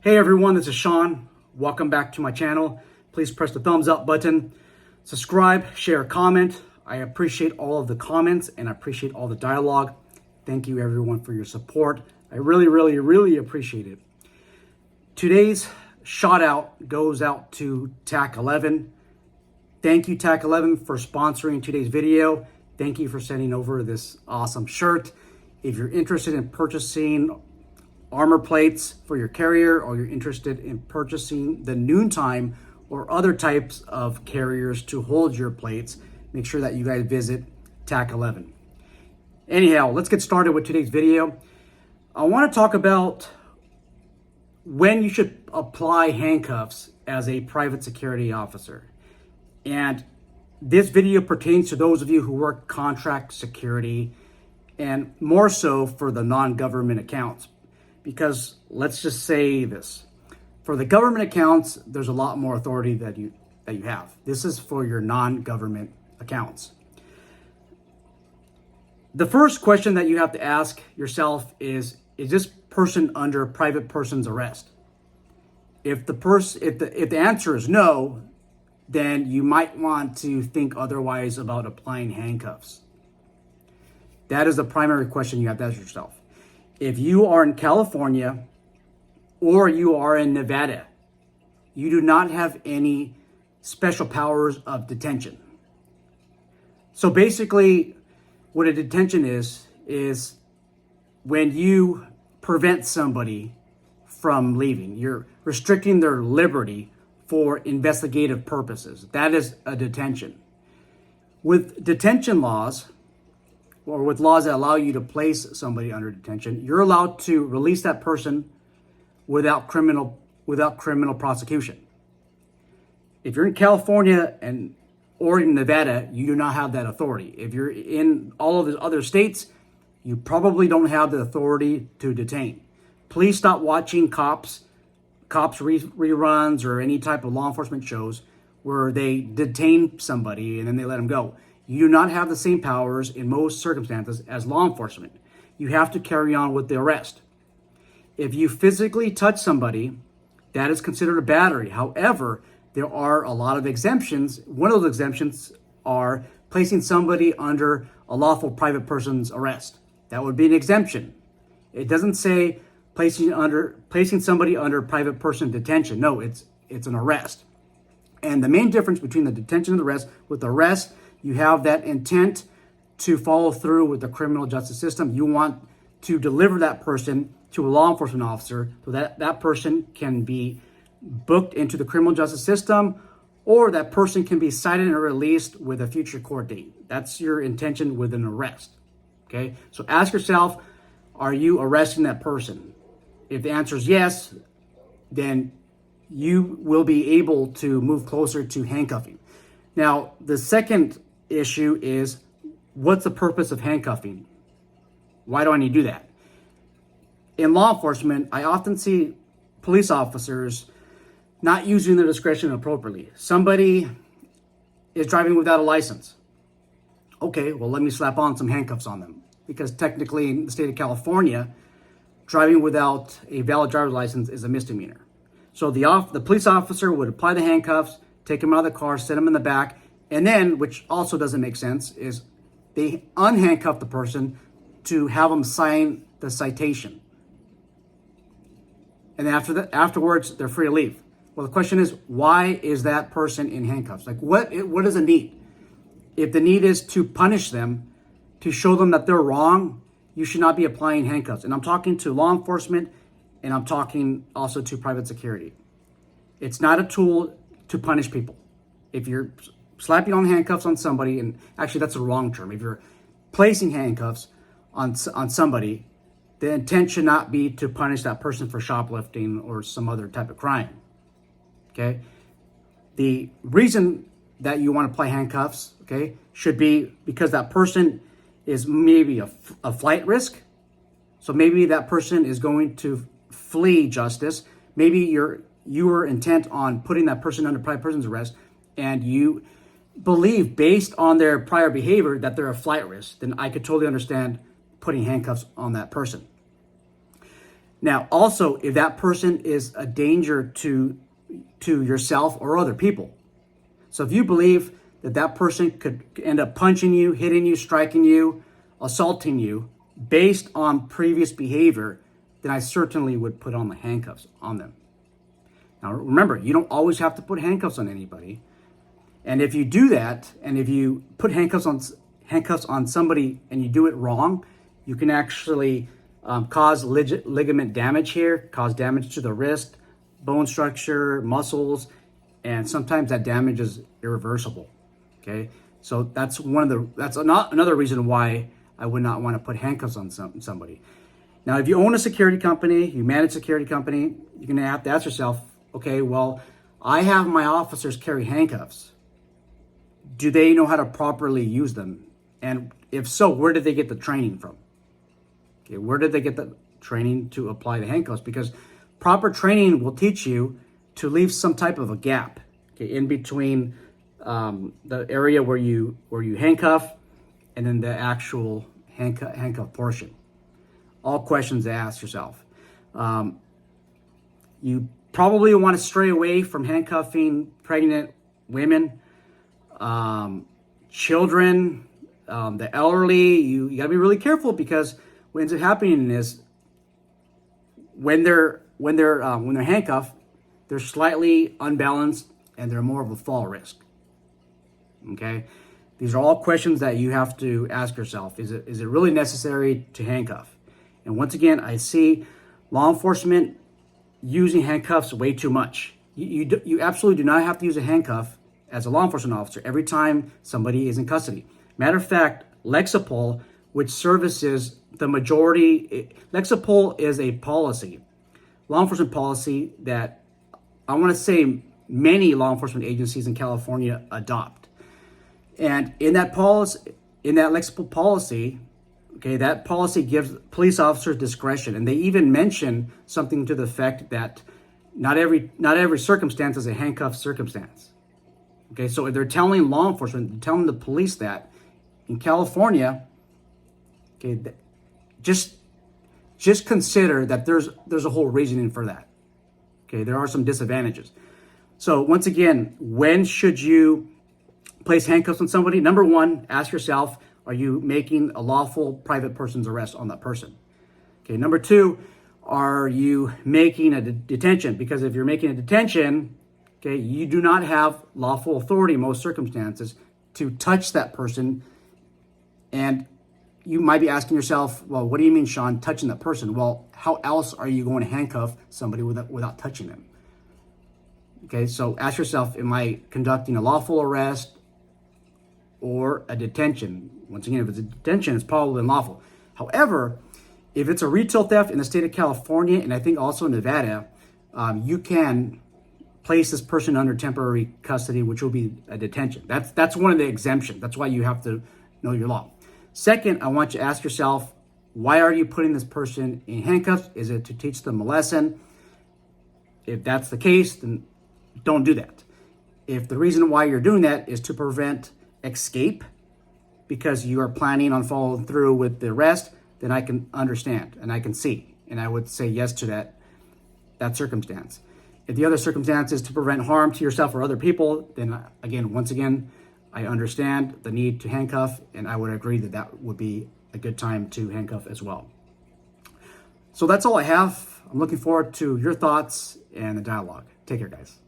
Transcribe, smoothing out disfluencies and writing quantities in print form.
Hey everyone, this is Sean. Welcome back to my channel. Please press the thumbs up button, subscribe, share, comment. I appreciate all of the comments and I appreciate all the dialogue. Thank you everyone for your support. I really appreciate it. Today's shout out goes out to TAC 11. Thank you TAC 11 for sponsoring today's video. Thank you for sending over this awesome shirt. If you're interested in purchasing armor plates for your carrier, or you're interested in purchasing the noontime or other types of carriers to hold your plates, make sure that you guys visit TAC 11. Anyhow, let's get started with today's video. I want to talk about when you should apply handcuffs as a private security officer. And this video pertains to those of you who work contract security, and more so for the non-government accounts. Because let's just say this, for the government accounts, there's a lot more authority that you have. This is for your non-government accounts. The first question that you have to ask yourself is this person under private person's arrest? If the answer is no, then you might want to think otherwise about applying handcuffs. That is the primary question you have to ask yourself. If you are in California or you are in Nevada, you do not have any special powers of detention. So basically, what a detention is when you prevent somebody from leaving. You're restricting their liberty for investigative purposes. That is a detention. With detention laws, or with laws that allow you to place somebody under detention, you're allowed to release that person without criminal prosecution. If you're in California or in Nevada, you do not have that authority. If you're in all of the other states, you probably don't have the authority to detain. Please stop watching cops reruns or any type of law enforcement shows where they detain somebody and then they let them go. You do not have the same powers in most circumstances as law enforcement. You have to carry on with the arrest. If you physically touch somebody, that is considered a battery. However, there are a lot of exemptions. One of those exemptions are placing somebody under a lawful private person's arrest. That would be an exemption. It doesn't say placing somebody under private person detention. No, it's an arrest. And the main difference between the detention and the arrest, with the arrest, you have that intent to follow through with the criminal justice system. You want to deliver that person to a law enforcement officer so that that person can be booked into the criminal justice system, or that person can be cited and released with a future court date. That's your intention with an arrest. Okay, so ask yourself, are you arresting that person? If the answer is yes, then you will be able to move closer to handcuffing. Now, the second issue is, what's the purpose of handcuffing? Why do I need to do that? In law enforcement, I often see police officers not using their discretion appropriately. Somebody is driving without a license. Okay, well, let me slap on some handcuffs on them. Because technically in the state of California, driving without a valid driver's license is a misdemeanor. So the police officer would apply the handcuffs, take him out of the car, set him in the back, and then, which also doesn't make sense, is they unhandcuff the person to have them sign the citation. And afterwards, they're free to leave. Well, the question is, why is that person in handcuffs? Like, what is the need? If the need is to punish them, to show them that they're wrong, you should not be applying handcuffs. And I'm talking to law enforcement, and I'm talking also to private security. It's not a tool to punish people. If you're slapping on handcuffs on somebody, and actually that's the wrong term. If you're placing handcuffs on somebody, the intent should not be to punish that person for shoplifting or some other type of crime. Okay? The reason that you want to apply handcuffs, okay, should be because that person is maybe a flight risk. So maybe that person is going to flee justice. Maybe you were intent on putting that person under private person's arrest, and you believe based on their prior behavior that they're a flight risk, then I could totally understand putting handcuffs on that person. Now, also, if that person is a danger to yourself or other people. So if you believe that that person could end up punching you, hitting you, striking you, assaulting you based on previous behavior, then I certainly would put on the handcuffs on them. Now, remember, you don't always have to put handcuffs on anybody. And if you do that, and if you put handcuffs on somebody and you do it wrong, you can actually cause ligament damage here, cause damage to the wrist, bone structure, muscles, and sometimes that damage is irreversible. Okay, so that's another reason why I would not want to put handcuffs on somebody. Now, if you own a security company, you manage a security company, you're going to have to ask yourself, okay, well, I have my officers carry handcuffs. Do they know how to properly use them? And if so, where did they get the training from? Okay, where did they get the training to apply the handcuffs? Because proper training will teach you to leave some type of a gap, okay, in between the area where you handcuff and then the actual handcuff portion. All questions to ask yourself. You probably want to stray away from handcuffing pregnant women, children, the elderly. You got to be really careful, because what ends up happening is when they're handcuffed, they're slightly unbalanced and they're more of a fall risk. Okay, these are all questions that you have to ask yourself. Is it really necessary to handcuff? And once again, I see law enforcement using handcuffs way too much. You absolutely do not have to use a handcuff as a law enforcement officer every time somebody is in custody. Matter of fact, Lexapol, which services the majority, Lexapol is a policy, law enforcement policy that I want to say many law enforcement agencies in California adopt. And in that policy, in that Lexapol policy, okay, that policy gives police officers discretion, and they even mention something to the effect that not every circumstance is a handcuff circumstance. Okay, so if they're telling law enforcement, they're telling the police that in California, okay, just consider that there's a whole reasoning for that. Okay, there are some disadvantages. So once again, when should you place handcuffs on somebody? Number one, ask yourself, are you making a lawful private person's arrest on that person? Okay, number two, are you making a detention? Because if you're making a detention, okay, you do not have lawful authority in most circumstances to touch that person. And you might be asking yourself, well, what do you mean, Sean, touching that person? Well, how else are you going to handcuff somebody without touching them? Okay, so ask yourself, am I conducting a lawful arrest or a detention? Once again, if it's a detention, it's probably unlawful. However, if it's a retail theft in the state of California, and I think also Nevada, you can place this person under temporary custody, which will be a detention. That's one of the exemptions. That's why you have to know your law. Second, I want you to ask yourself, why are you putting this person in handcuffs? Is it to teach them a lesson? If that's the case, then don't do that. If the reason why you're doing that is to prevent escape because you are planning on following through with the arrest, then I can understand and I can see, and I would say yes to that circumstance. If the other circumstance is to prevent harm to yourself or other people, then once again, I understand the need to handcuff, and I would agree that would be a good time to handcuff as well. So that's all I have. I'm looking forward to your thoughts and the dialogue. Take care, guys.